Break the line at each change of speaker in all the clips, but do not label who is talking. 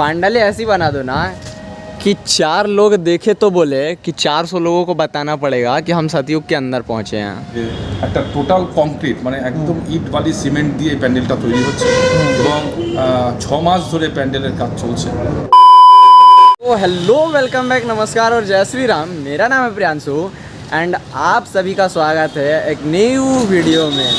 पांडाले ऐसी बना दो ना कि 4 लोग देखे तो बोले कि 400 लोगों को बताना पड़ेगा कि हम सतयुग के अंदर पहुंचे हैं।
একটা টোটাল কংক্রিট মানে একদম ইট বালি সিমেন্ট দিয়ে এই প্যান্ডেলটা তৈরি হচ্ছে এবং 6 মাস ধরে প্যান্ডেলের কাজ চলছে।
तो हेलो, वेलकम बैक, नमस्कार और जय श्री राम। मेरा नाम है प्रियांशु एंड आप सभी का स्वागत है एक न्यू वीडियो में।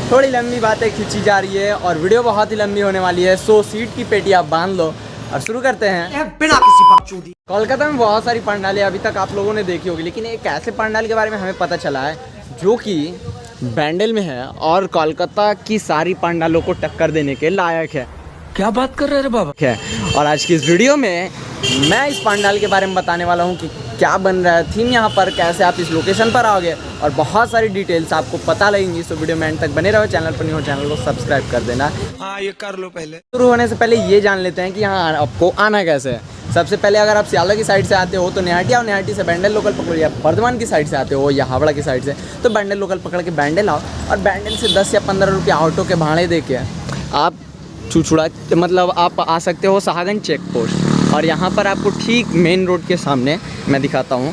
थोड़ी लंबी बातें खींची जा रही है और वीडियो बहुत ही लंबी होने वाली है, सो सीट की पेटी आप बांध लो और शुरू करते हैं
बिना किसी बकचोदी।
कोलकाता में बहुत सारी पंडालें अभी तक आप लोगों ने देखी होगी, लेकिन एक ऐसे पंडाल के बारे में हमें पता चला है जो कि बैंडल में है और कोलकाता की सारी पंडालों को टक्कर देने के लायक है।
क्या बात कर रहे हैं बाबा?
है और आज की इस वीडियो में मैं इस पंडाल के बारे में बताने वाला हूँ कि क्या बन रहा है, थीम यहाँ पर, कैसे आप इस लोकेशन पर आओगे और बहुत सारी डिटेल्स आपको पता लगेंगी। तो वीडियो में एंड तक बने रहो। चैनल पर नहीं हो चैनल को सब्सक्राइब कर देना।
हाँ, ये कर लो। पहले
शुरू होने से पहले ये जान लेते हैं कि यहाँ आपको आना कैसे है। सबसे पहले अगर आप सियाला की साइड से आते हो तो निहाटी आओ, निहाटी से बैंडल लोकल पकड़ो, या बर्धमान की साइड से आते हो या हावड़ा की साइड से तो बैंडल लोकल पकड़ के बैंडल आओ और बैंडल से 10 या 15 रुपये ऑटो के भाड़े दे के आप चुचुड़ा मतलब आप आ सकते हो शाहगंज चेक पोस्ट। और यहाँ पर आपको ठीक मेन रोड के सामने मैं दिखाता हूँ,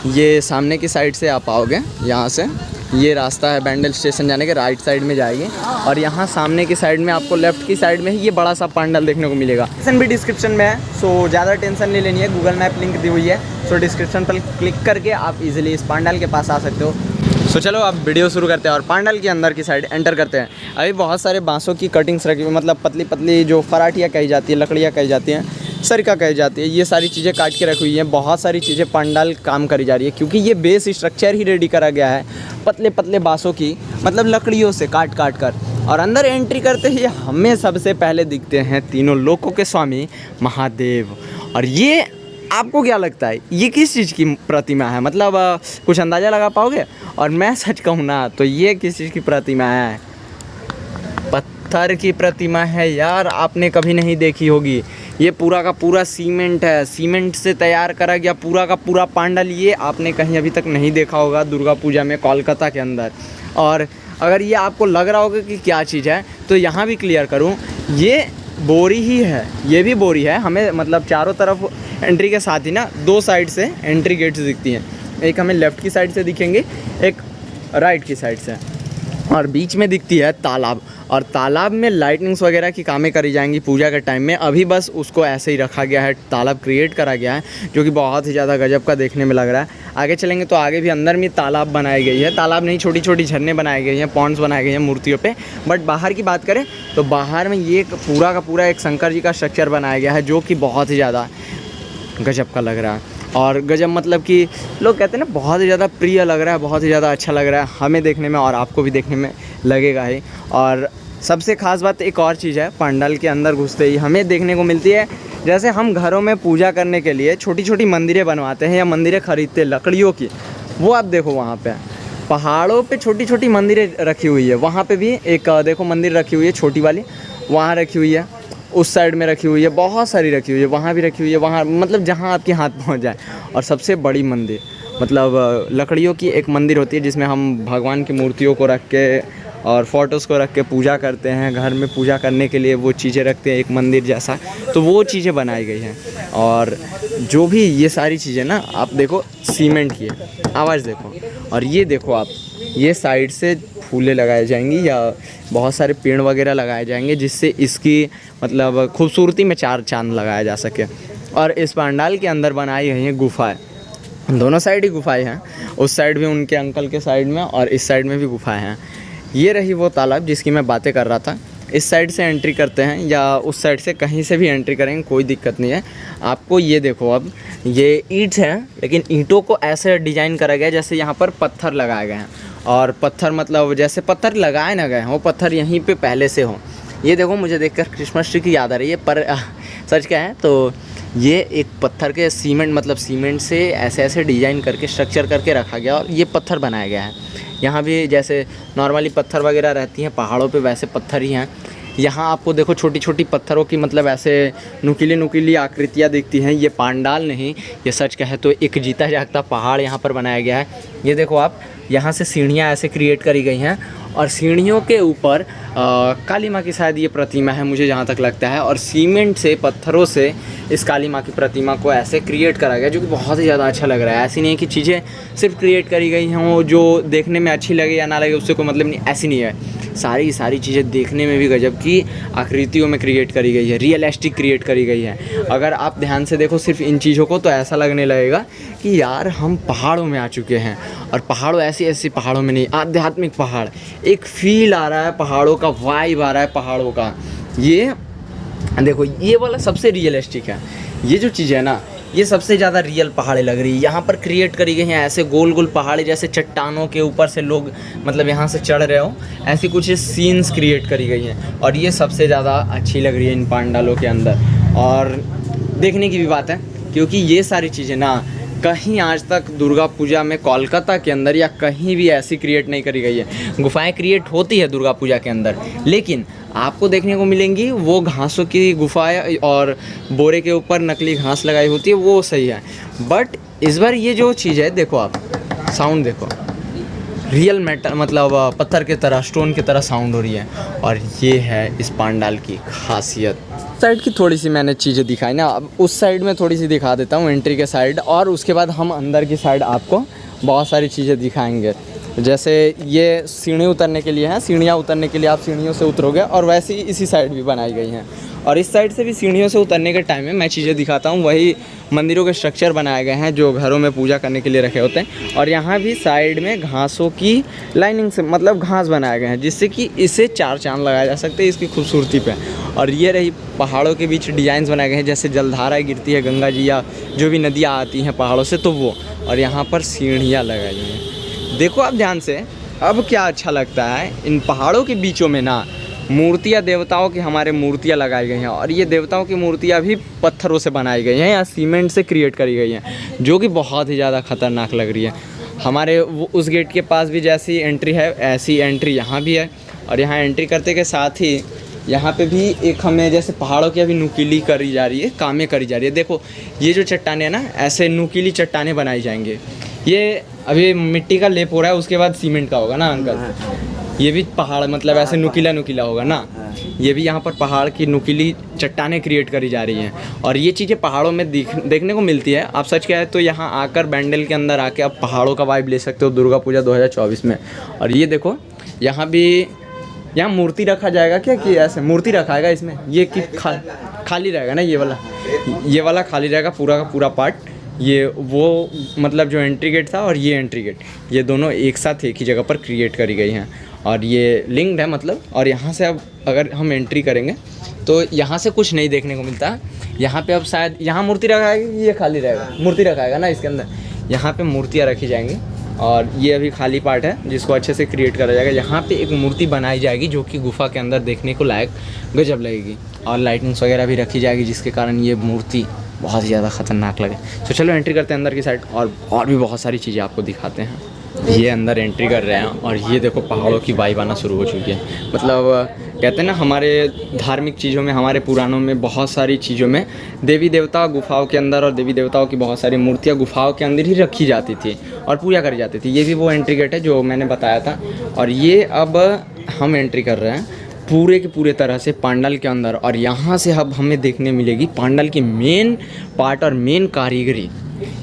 ये सामने की साइड से आप आओगे, यहाँ से ये रास्ता है बैंडल स्टेशन जाने के, राइट साइड में जाइए और यहाँ सामने की साइड में आपको लेफ्ट की साइड में ही ये बड़ा सा पंडाल देखने को मिलेगा। डिस्क्रिप्शन भी डिस्क्रिप्शन में है, सो ज़्यादा टेंशन नहीं लेनी है। गूगल मैप लिंक दी हुई है, सो डिस्क्रिप्शन पर क्लिक करके आप इजीली इस पंडाल के पास आ सकते हो। तो चलो अब वीडियो शुरू करते हैं और पंडाल के अंदर की साइड एंटर करते हैं। अभी बहुत सारे बांसों की कटिंग्स रखी हुई, मतलब पतली पतली जो फराटियाँ कही जाती है, लकड़ियाँ कही जाती हैं, सरिका कही जाती है, ये सारी चीज़ें काट के रखी हुई हैं। बहुत सारी चीज़ें पंडाल काम करी जा रही है क्योंकि ये बेस स्ट्रक्चर ही रेडी करा गया है पतले पतले बांसों की, मतलब लकड़ियों से काट काट कर। और अंदर एंट्री करते ही हमें सबसे पहले दिखते हैं तीनों लोकों के स्वामी महादेव। और ये आपको क्या लगता है ये किस चीज़ की प्रतिमा है? मतलब कुछ अंदाज़ा लगा पाओगे? और मैं सच कहूँ ना तो ये किस चीज़ की प्रतिमा है? पत्थर की प्रतिमा है यार, आपने कभी नहीं देखी होगी। ये पूरा का पूरा सीमेंट है, सीमेंट से तैयार करा गया पूरा का पूरा पंडाल। ये आपने कहीं अभी तक नहीं देखा होगा दुर्गा पूजा में कोलकाता के अंदर। और अगर ये आपको लग रहा होगा कि क्या चीज़ है तो यहाँ भी क्लियर करूँ, ये बोरी ही है, ये भी बोरी है। हमें मतलब चारों तरफ एंट्री के साथ ही ना 2 साइड से एंट्री गेट्स दिखती हैं, एक हमें लेफ़्ट की साइड से दिखेंगे, एक राइट की साइड से, और बीच में दिखती है तालाब। और तालाब में लाइटनिंग्स वगैरह की कामें करी जाएंगी पूजा के टाइम में। अभी बस उसको ऐसे ही रखा गया है, तालाब क्रिएट करा गया है जो कि बहुत ही ज़्यादा गजब का देखने में लग रहा है। आगे चलेंगे तो आगे भी अंदर में तालाब बनाई गई है, तालाब नहीं छोटी छोटी झरने बनाए गए हैं, पॉन्ड्स बनाए गए हैं मूर्तियों पे। बट बाहर की बात करें तो बाहर में ये पूरा का पूरा एक शंकर जी का स्ट्रक्चर बनाया गया है जो कि बहुत ही ज़्यादा गजब का लग रहा है। और गजब मतलब कि लोग कहते हैं ना बहुत ही ज़्यादा प्रिय लग रहा है, बहुत ही ज़्यादा अच्छा लग रहा है हमें देखने में और आपको भी देखने में लगेगा ही। और सबसे ख़ास बात एक और चीज़ है, पंडाल के अंदर घुसते ही हमें देखने को मिलती है, जैसे हम घरों में पूजा करने के लिए छोटी छोटी मंदिरें बनवाते हैं या मंदिरें खरीदते हैं लकड़ियों की, वो आप देखो वहाँ पे पहाड़ों पे छोटी छोटी मंदिरें रखी हुई है। वहाँ पे भी एक देखो मंदिर रखी हुई है छोटी वाली, वहाँ रखी हुई है, उस साइड में रखी हुई है, बहुत सारी रखी हुई है, वहाँ भी रखी हुई है, वहाँ मतलब जहाँ आपके हाथ पहुँच जाए। और सबसे बड़ी मंदिर मतलब लकड़ियों की एक मंदिर होती है जिसमें हम भगवान की मूर्तियों को रख के और फ़ोटोज़ को रख के पूजा करते हैं। घर में पूजा करने के लिए वो चीज़ें रखते हैं एक मंदिर जैसा, तो वो चीज़ें बनाई गई हैं। और जो भी ये सारी चीज़ें ना आप देखो सीमेंट की है, आवाज़ देखो, और ये देखो आप, ये साइड से फूलें लगाई जाएंगी या बहुत सारे पेड़ वगैरह लगाए जाएंगे जिससे इसकी मतलब खूबसूरती में 4 चांद लगाया जा सके। और इस पंडाल के अंदर बनाई गई हैं गुफाएँ, दोनों साइड ही गुफाएँ हैं, उस साइड भी उनके अंकल के साइड में और इस साइड में भी गुफाएँ हैं। ये रही वो तालाब जिसकी मैं बातें कर रहा था। इस साइड से एंट्री करते हैं या उस साइड से कहीं से भी एंट्री करेंगे, कोई दिक्कत नहीं है आपको। ये देखो अब ये ईंट है, लेकिन ईंटों को ऐसे डिज़ाइन करा गया जैसे यहाँ पर पत्थर लगाए गए हैं। और पत्थर मतलब जैसे पत्थर लगाए ना गए हैं, वो पत्थर यहीं पे पहले से हो। ये देखो मुझे देखकर क्रिसमस ट्री की याद आ रही है, पर सच क्या है तो ये एक पत्थर के सीमेंट मतलब सीमेंट से ऐसे ऐसे डिज़ाइन करके स्ट्रक्चर करके रखा गया और ये पत्थर बनाया गया है। यहाँ भी जैसे नॉर्मली पत्थर वगैरह रहती हैं पहाड़ों पे, वैसे पत्थर ही हैं। यहाँ आपको देखो छोटी छोटी पत्थरों की मतलब ऐसे नुकीली नुकीली आकृतियाँ दिखती हैं। ये पांडाल नहीं, ये सच कहे तो एक जीता जागता पहाड़ यहाँ पर बनाया गया है। ये देखो आप, यहाँ से सीढ़ियाँ ऐसे क्रिएट करी गई हैं और सीढ़ियों के ऊपर काली माँ की शायद ये प्रतिमा है मुझे जहाँ तक लगता है, और सीमेंट से पत्थरों से इस काली माँ की प्रतिमा को ऐसे क्रिएट करा गया जो कि बहुत ही ज़्यादा अच्छा लग रहा है। ऐसी नहीं है कि चीज़ें सिर्फ क्रिएट करी गई हों जो देखने में अच्छी लगे या ना लगे उससे कोई मतलब नहीं, ऐसी नहीं है। सारी चीज़ें देखने में भी गजब की आकृतियों में क्रिएट करी गई है, रियलिस्टिक क्रिएट करी गई है। अगर आप ध्यान से देखो सिर्फ इन चीज़ों को तो ऐसा लगने लगेगा कि यार हम पहाड़ों में आ चुके हैं, और पहाड़ों ऐसी पहाड़ों में नहीं, आध्यात्मिक पहाड़, एक फील आ रहा है पहाड़ों का, वाइब आ रहा है पहाड़ों का। ये देखो ये वाला सबसे रियलिस्टिक है, ये जो चीज़ है ना ये सबसे ज़्यादा रियल पहाड़े लग रही है। यहाँ पर क्रिएट करी गई हैं ऐसे गोल गोल पहाड़े जैसे चट्टानों के ऊपर से लोग मतलब यहाँ से चढ़ रहे हो, ऐसी कुछ सीन्स क्रिएट करी गई हैं, और ये सबसे ज़्यादा अच्छी लग रही है इन पांडालों के अंदर। और देखने की भी बात है क्योंकि ये सारी चीज़ें ना कहीं आज तक दुर्गा पूजा में कोलकाता के अंदर या कहीं भी ऐसी क्रिएट नहीं करी गई है। गुफाएं क्रिएट होती है दुर्गा पूजा के अंदर, लेकिन आपको देखने को मिलेंगी वो घासों की गुफाएं और बोरे के ऊपर नकली घास लगाई होती है, वो सही है। बट इस बार ये जो चीज़ है देखो आप, साउंड देखो, रियल मेटल मतलब पत्थर के तरह, स्टोन की तरह साउंड हो रही है, और ये है इस पांडाल की खासियत। साइड की थोड़ी सी मैंने चीज़ें दिखाई ना, अब उस साइड में थोड़ी सी दिखा देता हूँ एंट्री के साइड, और उसके बाद हम अंदर की साइड आपको बहुत सारी चीज़ें दिखाएंगे। जैसे ये सीढ़ी उतरने के लिए हैं, सीढ़ियाँ उतरने के लिए आप सीढ़ियों से उतरोगे, और वैसे ही इसी साइड भी बनाई गई हैं, और इस साइड से भी सीढ़ियों से उतरने के टाइम में मैं चीज़ें दिखाता हूँ। वही मंदिरों के स्ट्रक्चर बनाए गए हैं जो घरों में पूजा करने के लिए रखे होते हैं, और यहाँ भी साइड में घासों की लाइनिंग से मतलब घास बनाए गए हैं जिससे कि इसे चार चांद लगाया जा सकते हैं इसकी खूबसूरती पे। और ये रही पहाड़ों के बीच डिज़ाइंस बनाए गए हैं, जैसे जलधारा गिरती है गंगा जी या जो भी नदियाँ आती हैं पहाड़ों से तो वो, और यहाँ पर सीढ़ियाँ लगाई गई हैं। देखो आप ध्यान से, अब क्या अच्छा लगता है इन पहाड़ों के बीचों में ना मूर्तियाँ, देवताओं की हमारे मूर्तियाँ लगाई गई हैं, और ये देवताओं की मूर्तियाँ भी पत्थरों से बनाई गई हैं या सीमेंट से क्रिएट करी गई हैं, जो कि बहुत ही ज़्यादा ख़तरनाक लग रही है। हमारे उस गेट के पास भी जैसी एंट्री है ऐसी एंट्री यहाँ भी है, और यहाँ एंट्री करते के साथ ही यहाँ पे भी एक हमें जैसे पहाड़ों की अभी नुकीली करी जा रही है, कामें करी जा रही है। देखो ये जो चट्टानें हैं ना, ऐसे नुकीली चट्टानें बनाई जाएंगे। ये अभी मिट्टी का लेप हो रहा है, उसके बाद सीमेंट का होगा ना अंकल। ये भी पहाड़ मतलब ऐसे नुकीला होगा ना, ये भी यहाँ पर पहाड़ की नुकीली चट्टानें क्रिएट करी जा रही हैं, और ये चीज़ें पहाड़ों में देखने को मिलती है। आप सच कहें तो यहाँ आकर बैंडल के अंदर आके आप पहाड़ों का वाइब ले सकते हो दुर्गा पूजा 2024 में। और ये देखो यहाँ भी, यहाँ मूर्ति रखा जाएगा क्या कि ऐसे मूर्ति रखाएगा इसमें, ये कि खाली रहेगा ना, ये वाला खाली रहेगा पूरा का पूरा पार्ट। ये वो मतलब जो एंट्री गेट था और ये एंट्री गेट, ये दोनों एक साथ एक ही जगह पर क्रिएट करी गई हैं, और ये लिंक्ड है मतलब। और यहाँ से अब अगर हम एंट्री करेंगे तो यहाँ से कुछ नहीं देखने को मिलता। यहाँ पे अब शायद यहाँ मूर्ति रखाएगी, ये खाली रहेगा, मूर्ति रखाएगा ना इसके अंदर, यहाँ पे मूर्तियाँ रखी जाएंगी, और ये अभी खाली पार्ट है जिसको अच्छे से क्रिएट करा जाएगा। यहाँ पे एक मूर्ति बनाई जाएगी जो कि गुफा के अंदर देखने को लायक गजब लगेगी, और लाइटिंग्स वगैरह भी रखी जाएगी जिसके कारण ये मूर्ति बहुत ही ज़्यादा ख़तरनाक लगे। तो चलो एंट्री करते हैं अंदर की साइड, और भी बहुत सारी चीज़ें आपको दिखाते हैं। ये अंदर एंट्री कर रहे हैं, और ये देखो पहाड़ों की वाइब आना शुरू हो चुकी है। मतलब कहते हैं ना हमारे धार्मिक चीज़ों में, हमारे पुराणों में बहुत सारी चीज़ों में देवी देवता गुफाओं के अंदर, और देवी देवताओं की बहुत सारी मूर्तियाँ गुफाओं के अंदर ही रखी जाती थी और पूजा करी जाती थी। ये भी वो एंट्री गेट है जो मैंने बताया था, और ये अब हम एंट्री कर रहे हैं पूरे के पूरे तरह से पांडाल के अंदर। और यहाँ से अब हमें देखने मिलेगी पांडाल की मेन पार्ट और मेन कारीगरी,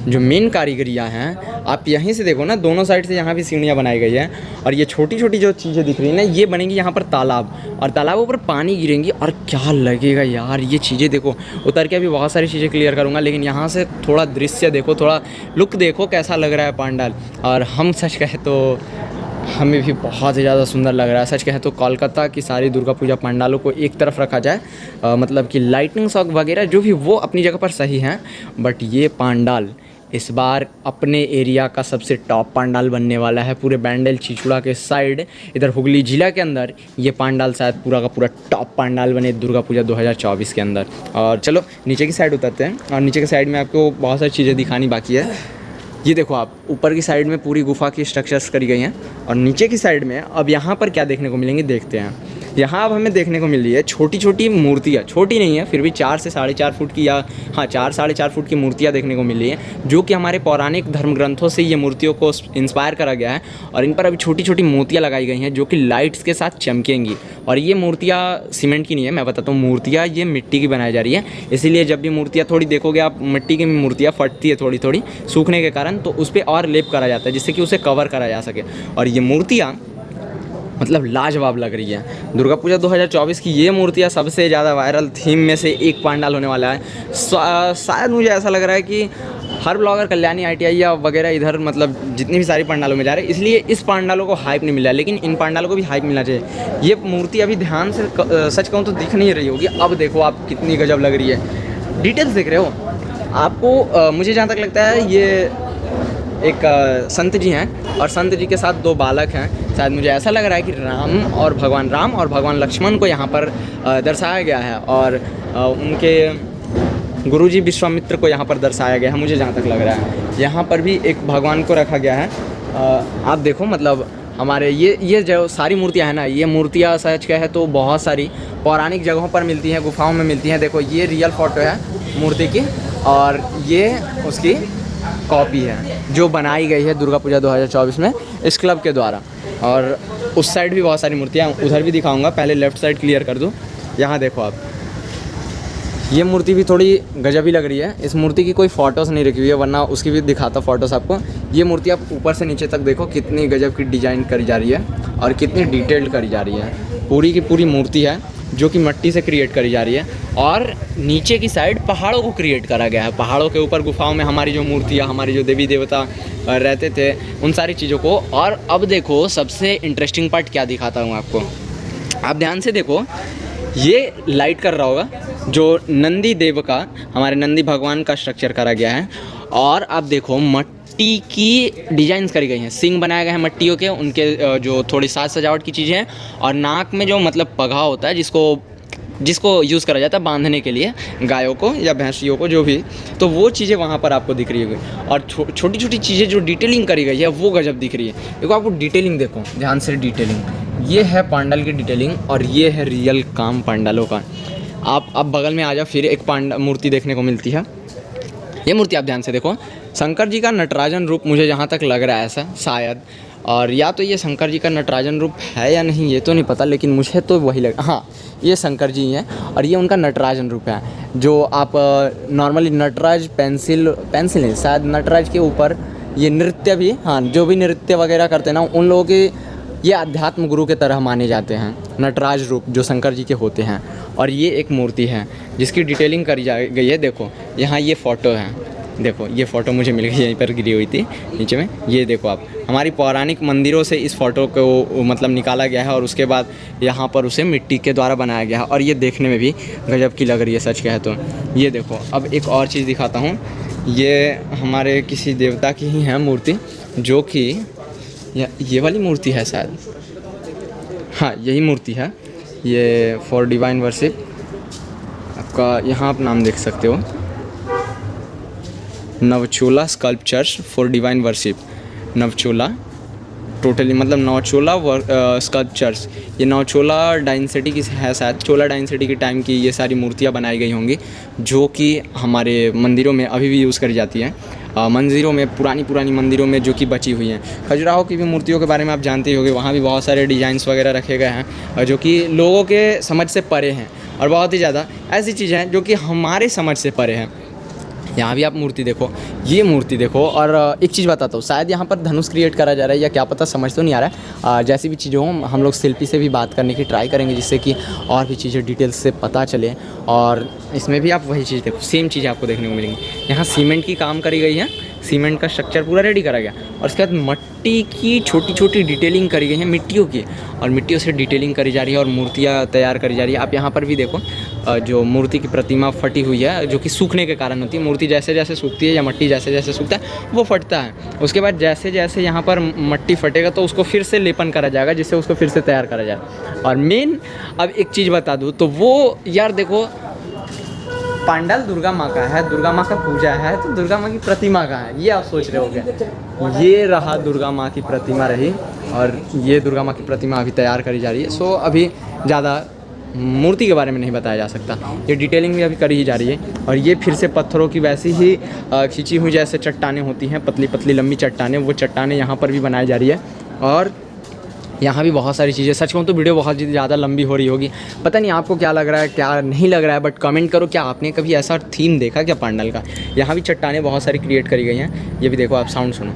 जो मेन कारीगरियाँ हैं। आप यहीं से देखो ना, दोनों साइड से यहाँ भी सीढ़ियाँ बनाई गई हैं, और ये छोटी छोटी जो चीज़ें दिख रही हैं ना, ये बनेंगी यहाँ पर तालाब, और तालाबों पर पानी गिरेंगी, और क्या लगेगा यार ये चीज़ें देखो। उतर के अभी बहुत सारी चीज़ें क्लियर करूँगा, लेकिन यहाँ से थोड़ा दृश्य देखो, थोड़ा लुक देखो कैसा लग रहा है पांडाल। और हम सच कहे तो हमें भी बहुत ज़्यादा सुंदर लग रहा है। सच कहें तो कोलकाता की सारी दुर्गा पूजा पंडालों को एक तरफ रखा जाए, मतलब कि लाइटिंग शॉक वगैरह जो भी वो अपनी जगह पर सही हैं, बट ये पांडाल इस बार अपने एरिया का सबसे टॉप पांडाल बनने वाला है। पूरे बैंडल चिचुड़ा के साइड इधर हुगली ज़िला के अंदर ये पांडाल शायद पूरा का पूरा टॉप पांडाल बने दुर्गा पूजा 2024 के अंदर। और चलो नीचे की साइड उतरते हैं, और नीचे की साइड में आपको बहुत सारी चीज़ें दिखानी बाकी है। ये देखो आप, ऊपर की साइड में पूरी गुफा की स्ट्रक्चर्स करी गई हैं, और नीचे की साइड में अब यहाँ पर क्या देखने को मिलेंगे देखते हैं। यहाँ अब हमें देखने को मिल रही है छोटी छोटी मूर्तियाँ, छोटी नहीं है फिर भी 4 से 4.5 फुट की, या हाँ 4-4.5 फुट की मूर्तियाँ देखने को मिल रही हैं, जो कि हमारे पौराणिक धर्म ग्रंथों से ये मूर्तियों को इंस्पायर करा गया है। और इन पर अभी छोटी छोटी मोतियाँ लगाई गई हैं जो कि लाइट्स के साथ चमकेंगी। और ये मूर्तियाँ सीमेंट की नहीं है, मैं बताता हूँ, मूर्तियाँ ये मिट्टी की बनाई जा रही है। इसीलिए जब भी मूर्तियाँ थोड़ी देखोगे आप, मिट्टी की मूर्तियाँ फटती है थोड़ी थोड़ी सूखने के कारण, तो उस पर और लेप करा जाता है जिससे कि उसे कवर करा जा सके। और ये मूर्तियाँ मतलब लाजवाब लग रही है। दुर्गा पूजा 2024 की ये मूर्तियाँ सबसे ज़्यादा वायरल थीम में से एक पंडाल होने वाला है। शायद मुझे ऐसा लग रहा है कि हर ब्लॉगर कल्याणी ITI या वगैरह इधर मतलब जितनी भी सारी पंडालों में जा रहे हैं, इसलिए इस पंडालों को हाइप नहीं मिला, लेकिन इन पंडालों को भी हाइप मिलना चाहिए। ये मूर्ति अभी ध्यान से सच कहूँ तो दिख नहीं रही होगी, अब देखो आप कितनी गजब लग रही है। डिटेल्स देख रहे हो आपको। मुझे जहाँ तक लगता है ये एक संत जी हैं और संत जी के साथ 2 बालक हैं। शायद मुझे ऐसा लग रहा है कि भगवान राम और भगवान लक्ष्मण को यहाँ पर दर्शाया गया है, और उनके गुरुजी विश्वामित्र को यहाँ पर दर्शाया गया है, मुझे जहाँ तक लग रहा है। यहाँ पर भी एक भगवान को रखा गया है। आप देखो मतलब हमारे ये जो सारी मूर्तियाँ हैं ना, ये मूर्तियाँ सच कहे तो बहुत सारी पौराणिक जगहों पर मिलती हैं, गुफाओं में मिलती हैं। देखो ये रियल फ़ोटो है मूर्ति की, और ये उसकी कॉपी है जो बनाई गई है दुर्गा पूजा 2024 में इस क्लब के द्वारा। और उस साइड भी बहुत सारी मूर्तियाँ, उधर भी दिखाऊंगा, पहले लेफ़्ट साइड क्लियर कर दूँ। यहाँ देखो आप, ये मूर्ति भी थोड़ी गजब ही लग रही है। इस मूर्ति की कोई फ़ोटोज़ नहीं रखी हुई है, वरना उसकी भी दिखाता फ़ोटोज़ आपको। ये मूर्ति आप ऊपर से नीचे तक देखो कितनी गजब की डिज़ाइन करी जा रही है और कितनी डिटेल्ड करी जा रही है। पूरी की पूरी मूर्ति है जो कि मिट्टी से क्रिएट करी जा रही है, और नीचे की साइड पहाड़ों को क्रिएट करा गया है। पहाड़ों के ऊपर गुफाओं में हमारी जो मूर्तियाँ, हमारी जो देवी देवता रहते थे, उन सारी चीज़ों को। और अब देखो सबसे इंटरेस्टिंग पार्ट क्या दिखाता हूँ आपको, आप ध्यान से देखो। ये लाइट कर रहा होगा जो नंदी देव का, हमारे नंदी भगवान का स्ट्रक्चर करा गया है। और आप देखो मट्टी की डिज़ाइंस करी गई हैं, सिंग बनाए गए हैं मट्टियों के, उनके जो थोड़ी साज सजावट की चीज़ें हैं। और नाक में जो मतलब पगहा होता है जिसको यूज़ करा जाता है बांधने के लिए गायों को या भैंसियों को, जो भी, तो वो चीज़ें वहाँ पर आपको दिख रही होगी। और छोटी छोटी चीज़ें जो डिटेलिंग करी गई है वो गजब दिख रही है। देखो आपको डिटेलिंग देखो ध्यान से, डिटेलिंग ये है पंडाल की डिटेलिंग, और ये है रियल काम पंडालों का। आप अब बगल में आ जाओ, फिर एक मूर्ति देखने को मिलती है। ये मूर्ति आप ध्यान से देखो, शंकर जी का नटराजन रूप मुझे जहाँ तक लग रहा है ऐसा शायद, और या तो ये शंकर जी का नटराजन रूप है या नहीं ये तो नहीं पता, लेकिन मुझे तो वही लग, हाँ ये शंकर जी हैं और ये उनका नटराजन रूप है। जो आप नॉर्मली नटराज पेंसिल है शायद, नटराज के ऊपर ये नृत्य भी, हाँ जो भी नृत्य वगैरह करते हैं ना, उन लोगों के ये अध्यात्म गुरु के तरह माने जाते हैं, नटराज रूप जो शंकर जी के होते हैं। और ये एक मूर्ति है जिसकी डिटेलिंग करी गई है। देखो यहाँ ये फ़ोटो है, देखो ये फ़ोटो मुझे मिल गई, यहीं पर गिरी हुई थी नीचे में। ये देखो आप, हमारी पौराणिक मंदिरों से इस फ़ोटो को मतलब निकाला गया है और उसके बाद यहाँ पर उसे मिट्टी के द्वारा बनाया गया है, और ये देखने में भी गजब की लग रही है सच कहे तो। ये देखो अब एक और चीज़ दिखाता हूँ, ये हमारे किसी देवता की ही है मूर्ति, जो कि ये वाली मूर्ति है शायद, हाँ यही मूर्ति है। ये फॉर डिवाइन वर्शिप, आपका यहाँ आप नाम देख सकते हो, Navachola sculptures for divine worship. Navachola totally मतलब नवचोला स्कल्पचर्स, ये नवचोला डायनेस्टी की है शायद, चोला डायनेस्टी के टाइम की ये सारी मूर्तियाँ बनाई गई होंगी, जो कि हमारे मंदिरों में अभी भी यूज़ करी जाती हैं। मंदिरों में, पुरानी मंदिरों में जो कि बची हुई हैं। खजुराहो की भी मूर्तियों के बारे में आप जानते ही होंगे, वहाँ भी बहुत सारे डिज़ाइंस वगैरह रखे गए हैं जो कि लोगों के समझ से परे हैं, और बहुत ही ज़्यादा ऐसी चीज़ें हैं जो कि हमारे समझ से परे हैं। यहाँ भी आप मूर्ति देखो, ये मूर्ति देखो। और एक चीज़ बताता हूँ, शायद यहाँ पर धनुष क्रिएट करा जा रहा है या क्या पता, समझ तो नहीं आ रहा है। जैसी भी चीज़ें हों, हम लोग शिल्पी से भी बात करने की ट्राई करेंगे, जिससे कि और भी चीज़ें डिटेल्स से पता चले। और इसमें भी आप वही चीज़ देखो, सेम चीज़ें आपको देखने को मिलेंगी। यहाँ सीमेंट की काम करी गई है, सीमेंट का स्ट्रक्चर पूरा रेडी करा गया, और उसके बाद मट्टी की छोटी छोटी डिटेलिंग करी गई है मिट्टियों की, और मिट्टियों से डिटेलिंग करी जा रही है और मूर्तियाँ तैयार करी जा रही है। आप यहाँ पर भी देखो, जो मूर्ति की प्रतिमा फटी हुई है, जो कि सूखने के कारण होती है। मूर्ति जैसे जैसे सूखती है या मट्टी जैसे जैसे सूखता है वो फटता है। उसके बाद जैसे जैसे यहाँ पर मट्टी फटेगा तो उसको फिर से लेपन करा जाएगा, जिससे उसको फिर से तैयार करा जाएगा। और मेन अब एक चीज़ बता दूँ तो वो यार देखो, पंडाल दुर्गा माँ का है, दुर्गा माँ का पूजा है, तो दुर्गा माँ की प्रतिमा कहाँ है, ये आप सोच रहे होगे। ये रहा दुर्गा माँ की प्रतिमा रही, और ये दुर्गा माँ की प्रतिमा अभी तैयार करी जा रही है। सो अभी ज़्यादा मूर्ति के बारे में नहीं बताया जा सकता, ये डिटेलिंग भी अभी करी ही जा रही है। और ये फिर से पत्थरों की वैसी ही खींची हुई जैसे चट्टानें होती हैं, पतली पतली लंबी चट्टानें, वो चट्टानें यहाँ पर भी बनाई जा रही है। और यहाँ भी बहुत सारी चीज़ें, सच कहूँ तो वीडियो बहुत ज़्यादा लंबी हो रही होगी, पता नहीं आपको क्या लग रहा है क्या नहीं लग रहा है, बट कमेंट करो, क्या आपने कभी ऐसा थीम देखा क्या पंडाल का। यहाँ भी चट्टानें बहुत सारी क्रिएट करी गई हैं, ये भी देखो, आप साउंड सुनो,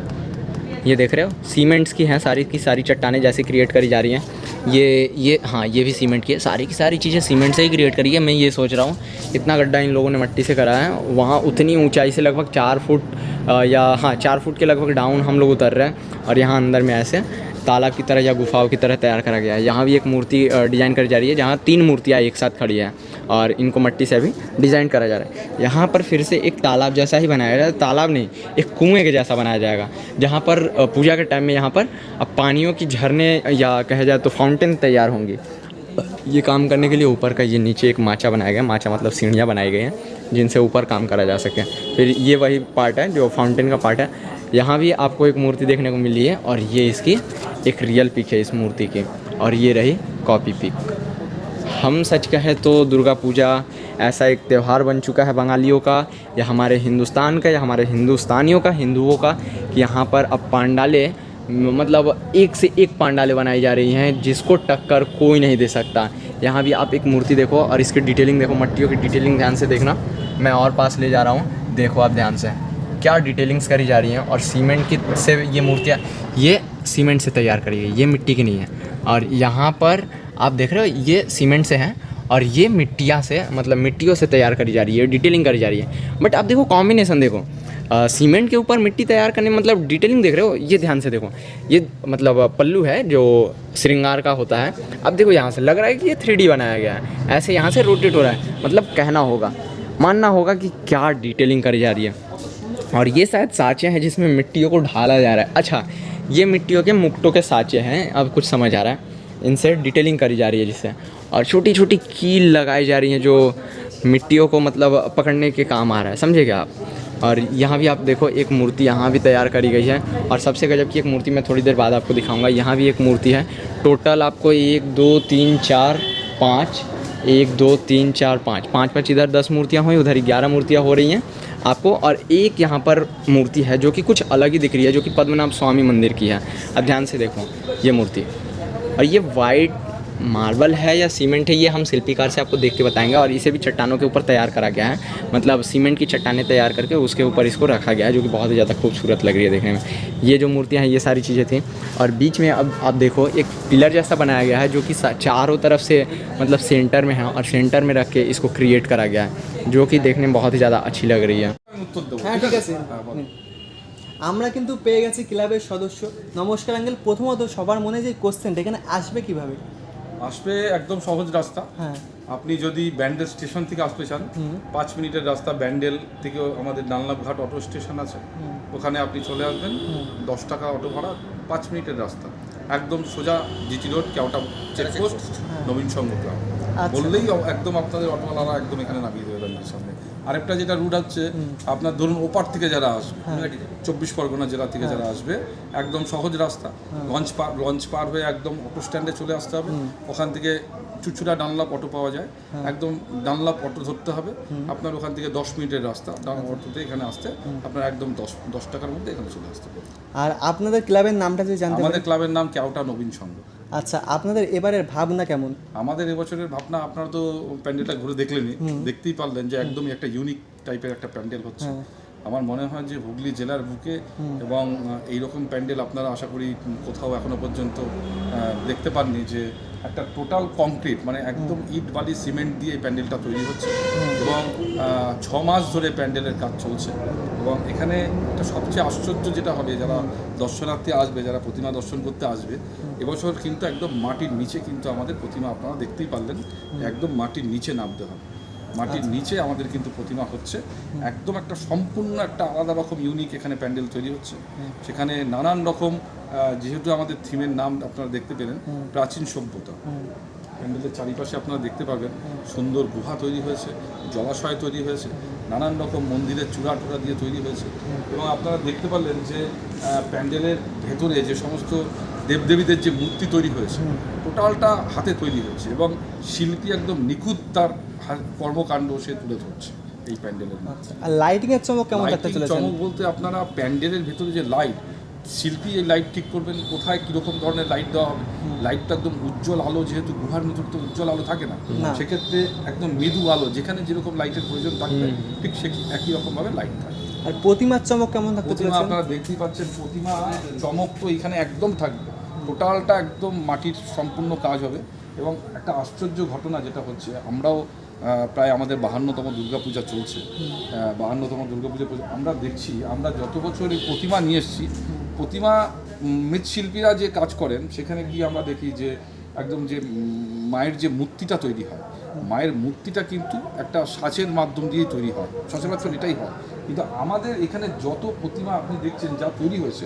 ये देख रहे हो, सीमेंट्स की हैं सारी की सारी चट्टानें जैसे क्रिएट करी जा रही हैं। ये हाँ, ये भी सीमेंट की है, सारी की सारी चीज़ें सीमेंट से ही क्रिएट करी है। मैं ये सोच रहा हूँ इतना गड्ढा इन लोगों ने मट्टी से करा है, वहाँ उतनी ऊंचाई से लगभग 4 फुट या हाँ 4 फुट के लगभग डाउन हम लोग उतर रहे हैं, और यहाँ अंदर में ऐसे तालाब की तरह या गुफाओं की तरह तैयार करा गया है। यहाँ भी एक मूर्ति डिज़ाइन करी जा रही है, जहाँ 3 मूर्तियाँ एक साथ खड़ी हैं, और इनको मट्टी से भी डिज़ाइन करा जा रहा है। यहाँ पर फिर से एक तालाब जैसा ही बनाया जाएगा, तालाब नहीं, एक कुएँ के जैसा बनाया जाएगा, जहाँ पर पूजा के टाइम में यहाँ पर अब पानियों की झरने या कहा जाए तो फाउंटेन तैयार होंगी। ये काम करने के लिए ऊपर का ये नीचे एक माचा बनाया गया, माचा मतलब सीढ़ियाँ बनाई गई हैं जिनसे ऊपर काम करा जा सके। फिर ये वही पार्ट है जो फाउंटेन का पार्ट है। यहाँ भी आपको एक मूर्ति देखने को मिली है, और ये इसकी एक रियल पिक है इस मूर्ति की, और ये रही कॉपी पिक। हम सच कहें तो दुर्गा पूजा ऐसा एक त्यौहार बन चुका है बंगालियों का, या हमारे हिंदुस्तान का, या हमारे हिंदुस्तानियों का, हिंदुओं का, कि यहाँ पर अब पांडाले मतलब एक से एक पांडाले बनाई जा रही हैं जिसको टक्कर कोई नहीं दे सकता। यहाँ भी आप एक मूर्ति देखो और इसकी डिटेलिंग देखो, मट्टियों की डिटेलिंग ध्यान से देखना, मैं और पास ले जा रहा हूँ, देखो आप ध्यान से क्या डिटेलिंग्स करी जा रही हैं। और सीमेंट की से ये मूर्तियाँ, ये सीमेंट से तैयार करी गई, ये मिट्टी की नहीं है। और यहाँ पर आप देख रहे हो ये सीमेंट से है, और ये मिट्टियाँ से मतलब मिट्टियों से तैयार करी जा रही है, डिटेलिंग करी जा रही है। बट आप देखो कॉम्बिनेशन देखो, सीमेंट के ऊपर मिट्टी तैयार करने मतलब डिटेलिंग देख रहे हो, ये ध्यान से देखो, ये मतलब पल्लू है जो श्रृंगार का होता है। अब देखो यहाँ से लग रहा है कि ये 3D बनाया गया है, ऐसे यहाँ से रोटेट हो रहा है, मतलब कहना होगा, मानना होगा कि क्या डिटेलिंग करी जा रही है। और ये शायद साँचे हैं जिसमें मिट्टियों को ढाला जा रहा है। अच्छा, ये मिट्टियों के मुक्टों के साँचे हैं, अब कुछ समझ आ रहा है, इनसे डिटेलिंग करी जा रही है जिससे, और छोटी छोटी कील लगाई जा रही हैं जो मिट्टियों को मतलब पकड़ने के काम आ रहा है, समझे क्या आप। और यहाँ भी आप देखो एक मूर्ति यहाँ भी तैयार करी गई है, और सबसे गजब की एक मूर्ति मैं थोड़ी देर बाद आपको दिखाऊंगा। यहाँ भी एक मूर्ति है, टोटल आपको 1 2 3 4 5 1 2 3 4 5 5 इधर 10 मूर्तियाँ हुई, उधर 11 मूर्तियाँ हो रही हैं आपको। और एक यहाँ पर मूर्ति है जो कि कुछ अलग ही दिख रही है, जो कि पद्मनाभ स्वामी मंदिर की है। अब ध्यान से देखो ये मूर्ति, और ये वाइट मार्बल है या सीमेंट है, ये हम शिल्पीकार से आपको देख के बताएंगे। और इसे भी चट्टानों के ऊपर तैयार करा गया है, मतलब सीमेंट की चट्टानें तैयार करके उसके ऊपर इसको रखा गया है, जो कि बहुत ही ज़्यादा खूबसूरत लग रही है देखने में। ये जो मूर्तियाँ हैं ये सारी चीज़ें थी, और बीच में अब आप देखो एक पिलर जैसा बनाया गया है जो कि चारों तरफ से मतलब सेंटर में है, और सेंटर में रख के इसको क्रिएट करा गया है, जो कि देखने में बहुत ही ज़्यादा अच्छी लग रही है।
হ্যাঁ ঠিক আছে, আমরা কিন্তু পেয়ে গেছি ক্লাবের সদস্য। নমস্কার আঙ্কেল, প্রথমত সবার মনে যে কোশ্চেনটা এখানে আসবে কিভাবে?
আসবে একদম সহজ রাস্তা।
হ্যাঁ,
আপনি যদি ব্যান্ডেল স্টেশন থেকে আসতে চান, 5 মিনিটের রাস্তা। ব্যান্ডেল থেকে আমাদের ডানলাভ ঘাট অটো স্টেশন আছে, ওখানে আপনি চলে আসবেন, 10 টাকা অটো ভাড়া, 5 মিনিটের রাস্তা, একদম সোজা জিটি রোড, কেওটা চেকপোস্ট, নবীন সংঘ ক্লাব বললেই একদম আপনাদের অটোওয়ালারা একদম এখানে নামিয়ে দেবে ব্যান্ডেলের সামনে। আরেকটা যেটা রুট হচ্ছে আপনার ধরুন ওপার থেকে যারা আসবে, 24 পরগনা জেলা থেকে যারা আসবে, একদম সহজ রাস্তা, লঞ্চ পার হয়ে একদম অটো স্ট্যান্ডে চলে আসতে হবে। ওখান থেকে চুচুড়া ডানলাপ অটো পাওয়া যায়, একদম ডানলাপ অটো ধরতে হবে আপনার। ওখান থেকে 10 মিনিটের রাস্তা, অটোতে এখানে আসতে আপনার একদম 10 টাকার মধ্যে এখানে চলে আসতে হবে।
আর আপনাদের ক্লাবের নামটা যদি জানতে
আমাদের ক্লাবের নাম কেওটা নবীন সংঘ।
আচ্ছা, আপনাদের এবারের ভাবনা কেমন?
আমাদের এবছরের ভাবনা, আপনারা তো প্যান্ডেলটা ঘুরে দেখলেনই, দেখতেই পারলেন যে একদমই একটা ইউনিক টাইপের একটা প্যান্ডেল হচ্ছে। আমার মনে হয় যে হুগলি জেলার বুকে এবং এইরকম প্যান্ডেল আপনারা আশা করি কোথাও এখনো পর্যন্ত দেখতে পাননি, যে একটা টোটাল কংক্রিট মানে একদম ইট বালি সিমেন্ট দিয়ে এই প্যান্ডেলটা তৈরি হচ্ছে, এবং 6 মাস ধরে প্যান্ডেলের কাজ চলছে। এবং এখানে একটা সবচেয়ে আশ্চর্য যেটা হবে, যারা দর্শনার্থী আসবে, যারা প্রতিমা দর্শন করতে আসবে, এবছর কিন্তু একদম মাটির নিচে কিন্তু আমাদের প্রতিমা, আপনারা দেখতেই পারলেন, একদম মাটির নিচে নামতে হবে। মাটির নিচে আমাদের কিন্তু প্রতিমা হচ্ছে, একদম একটা সম্পূর্ণ একটা আলাদা রকম ইউনিক এখানে প্যান্ডেল তৈরি হচ্ছে। সেখানে নানান রকম, যেহেতু আমাদের থিমের নাম আপনারা দেখতে পেলেন, প্রাচীন সভ্যতা, প্যান্ডেলের চারিপাশে আপনারা দেখতে পাবেন সুন্দর গুহা তৈরি হয়েছে, জলাশয় তৈরি হয়েছে, নানান রকম মন্দিরের চূড়া টুড়া দিয়ে তৈরি হয়েছে। এবং আপনারা দেখতে পারলেন যে প্যান্ডেলের ভেতরে যে সমস্ত দেবদেবীদের যে মূর্তি তৈরি হয়েছে টোটালটা হাতে তৈরি হয়েছে এবং শিল্পী একদম নিখুঁত তার কর্মকাণ্ড সে তুলে ধরছে এই প্যান্ডেলের মধ্যে।
আর লাইটিং এর চমক কেমন থাকতে
লাইটিং
চলেছে?
চমক বলতে আপনারা প্যান্ডেলের ভেতরে যে লাইট, শিল্পী এই লাইট ঠিক করবেন কোথায় কীরকম ধরনের লাইট দেওয়া হবে। লাইটটা একদম উজ্জ্বল আলো, যেহেতু গুহার ভিতরে তো উজ্জ্বল আলো থাকে না, সেক্ষেত্রে একদম মৃদু আলো, যেখানে যেরকম লাইটের প্রয়োজন থাকবে ঠিক সে একই রকমভাবে লাইট থাকে।
আর প্রতিমার চমক কেমন থাকতে
প্রতিমা
চলেছে?
আপনারা দেখতেই পাচ্ছেন, প্রতিমা চমক তো এখানে একদম থাকবে, টোটালটা একদম মাটির সম্পূর্ণ কাজ হবে। এবং একটা আশ্চর্য ঘটনা যেটা হচ্ছে, আমরাও প্রায় আমাদের 52তম দুর্গাপূজা চলছে, 52তম দুর্গাপূজা আমরা দেখছি, আমরা যত বছর এই প্রতিমা নিয়ে এসেছি, প্রতিমা মৃৎশিল্পীরা যে কাজ করেন সেখানে গিয়ে আমরা দেখি যে একদম যে মায়ের যে মূর্তিটা তৈরি হয়, মায়ের মূর্তিটা কিন্তু একটা সাজের মাধ্যম দিয়েই তৈরি হয়, সচরাচর এটাই হয়। কিন্তু আমাদের এখানে যত প্রতিমা আপনি দেখছেন যা তৈরি হয়েছে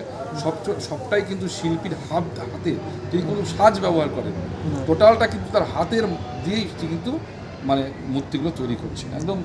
সবটাই কিন্তু শিল্পীর হাতে, তিনি কোনো সাজ ব্যবহার করেন, টোটালটা কিন্তু তার হাতের দিয়েই কিন্তু মানে মূর্তিগুলো তৈরি করছেন। একদম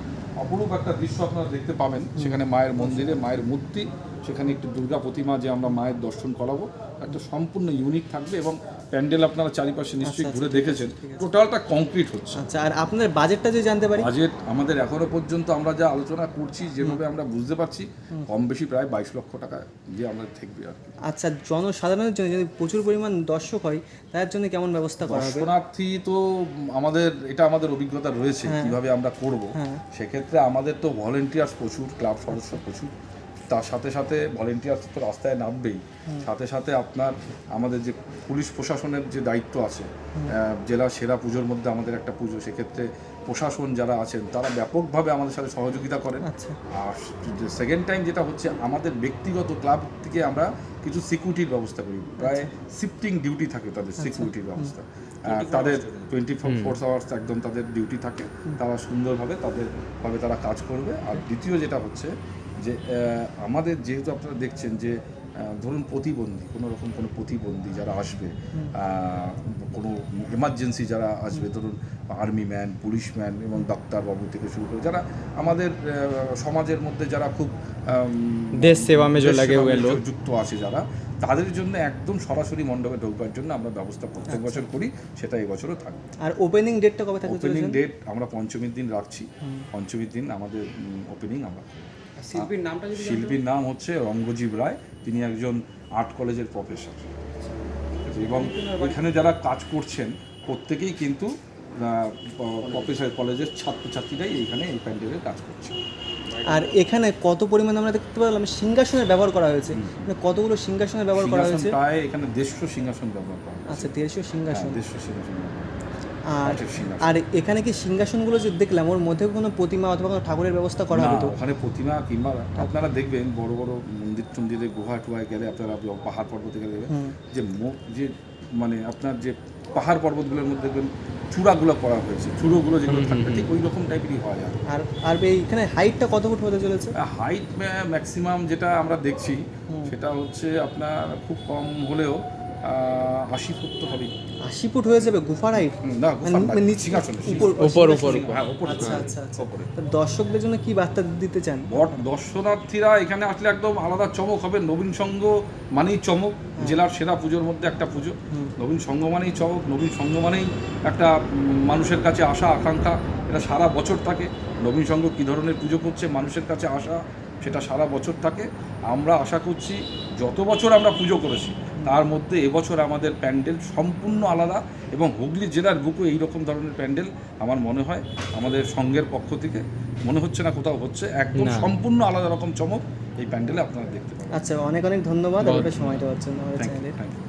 অপরূপ একটা দৃশ্য আপনারা দেখতে পাবেন সেখানে, মায়ের মন্দিরে মায়ের মূর্তি, সেখানে একটু দুর্গা প্রতিমা যে আমরা মায়ের দর্শন করাবো, একটা সম্পূর্ণ ইউনিক থাকবে। এবং প্যান্ডেল আপনারা চারিপাশে নিশ্চয়ই ঘুরে দেখেছেন, টোটালটা কংক্রিট হচ্ছে।
আচ্ছা, আর আপনাদের বাজেটটা যদি জানতে পারি?
বাজেট আমাদের এখনো পর্যন্ত আমরা যা আলোচনা করছি, যেভাবে আমরা বুঝতে পারছি, কম বেশি প্রায় 22 লক্ষ টাকা দিয়ে আমরা থাকবে আর কি।
আচ্ছা, জনসাধারণের জন্য যদি প্রচুর পরিমাণ দর্শক হয় তার জন্য কেমন ব্যবস্থা করা হবে?
দর্শনার্থী তো আমাদের অভিজ্ঞতা রয়েছে কিভাবে আমরা করব। সেক্ষেত্রে আমাদের তো ভলেন্টিয়ার্স প্রচুর, ক্লাব সদস্য প্রচুর, তার সাথে সাথে ভলেন্টিয়ার্স তো রাস্তায় নামবেই, সাথে সাথে আপনার আমাদের যে পুলিশ প্রশাসনের যে দায়িত্ব আছে, জেলা সেরা পুজোর মধ্যে আমাদের একটা পুজো, সেক্ষেত্রে প্রশাসন যারা আছেন তারা ব্যাপকভাবে আমাদের সাথে সহযোগিতা করেন। আর সেকেন্ড টাইম যেটা হচ্ছে, আমাদের ব্যক্তিগত ক্লাব থেকে আমরা কিছু সিকিউরিটির ব্যবস্থা করি, প্রায় শিফটিং ডিউটি থাকে তাদের, সিকিউরিটির ব্যবস্থা তাদের 24 আওয়ার্স একদম তাদের ডিউটি থাকে, তারা সুন্দরভাবে তারা কাজ করবে। আর দ্বিতীয় যেটা হচ্ছে যে আমাদের যেহেতু আপনারা দেখছেন যে ধরুন কোনো প্রতিবন্ধী যারা আসবে, কোনো এমার্জেন্সি যারা আসবে, ধরুন আর্মি ম্যান, পুলিশম্যান এবং ডাক্তারবাবু থেকে শুরু করে যারা আমাদের সমাজের মধ্যে যারা খুব
দেশ সেবা মে जो लगे हुए लोग
যুক্ত আছে, যারা তাদের জন্য একদম সরাসরি মণ্ডপে ঢোকবার জন্য আমরা ব্যবস্থা প্রত্যেক বছর করি, সেটা এবছরও থাকবে।
আর ওপেনিং ডেটটা কবে থাকবে?
ওপেনিং ডেট আমরা পঞ্চমীর দিন রাখছি, পঞ্চমীর দিন আমাদের ওপেনিং আমরা। শিল্পীর নাম হচ্ছে রঙ্গজীব রায়, তিনি একজন আর্ট কলেজের প্রফেসর, এবং এখানে যারা কাজ করছেন প্রত্যেকেই কিন্তু প্রফেসর কলেজের ছাত্রছাত্রীরাই এখানে এই প্যান্ডেলের কাজ করছে।
আর এখানে কত পরিমাণে আমরা দেখতে পেলাম সিংহাসনের ব্যবহার করা হয়েছে, মানে কতগুলো সিংহাসনের ব্যবহার করা হয়েছে?
প্রায় এখানে 150 সিংহাসন ব্যবহার করা হয়েছে।
আচ্ছা, 150 সিংহাসন।
150 সিংহাসন।
আর এখানে কি সিংহাসনগুলো যে দেখলাম ওর মধ্যে কোনো প্রতিমা অথবা কোনো ঠাকুরের ব্যবস্থা করা হবে? তো
ওখানে প্রতিমা কিংবা আপনারা দেখবেন বড় বড় মন্দিরে গুহা টুহায় গেলে, আপনারা পাহাড় পর্বতে গেলে দেখবেন যে মানে আপনার যে পাহাড় পর্বতগুলোর মধ্যে দেখবেন চূড়াগুলো করা হয়েছে, চূড়োগুলো যেগুলো থাকবে ঠিক ওই রকম টাইপেরই হয়।
আর এইখানে হাইটটা কত ফুট হতে চলেছে?
হাইট ম্যাক্সিমাম যেটা আমরা দেখছি সেটা হচ্ছে আপনার খুব কম হলেও 80 ফুট তো হবেই।
80 ফুট হয়ে যাবে গুফার হাইট?
না, উপর।
আচ্ছা। দর্শকদের জন্য কি বার্তা দিতে চান?
দর্শনার্থীরা এখানে আসলে একদম আলাদা চমক হবে। নবীন সংঘ মানেই চমক, জেলার সেরা পুজোর মধ্যে একটা পুজো। নবীন সংঘ মানেই চমক, নবীন সংঘ মানেই একটা মানুষের কাছে আশা আকাঙ্ক্ষা, এটা সারা বছর থাকে। নবীন সংঘ কী ধরনের পুজো করছে, মানুষের কাছে আশা, সেটা সারা বছর থাকে। আমরা আশা করছি যত বছর আমরা পুজো করেছি তার মধ্যে এবছর আমাদের প্যান্ডেল সম্পূর্ণ আলাদা, এবং হুগলি জেলার বুকে এইরকম ধরনের প্যান্ডেল আমার মনে হয় আমাদের সংঘের পক্ষ থেকে মনে হচ্ছে না কোথাও হচ্ছে। একদম সম্পূর্ণ আলাদা রকম চমক এই প্যান্ডেলে আপনারা দেখতে পাবেন।
আচ্ছা, অনেক ধন্যবাদ আপনাদের সময় দেওয়ার জন্য আমাদের চ্যানেলে।
Thank you.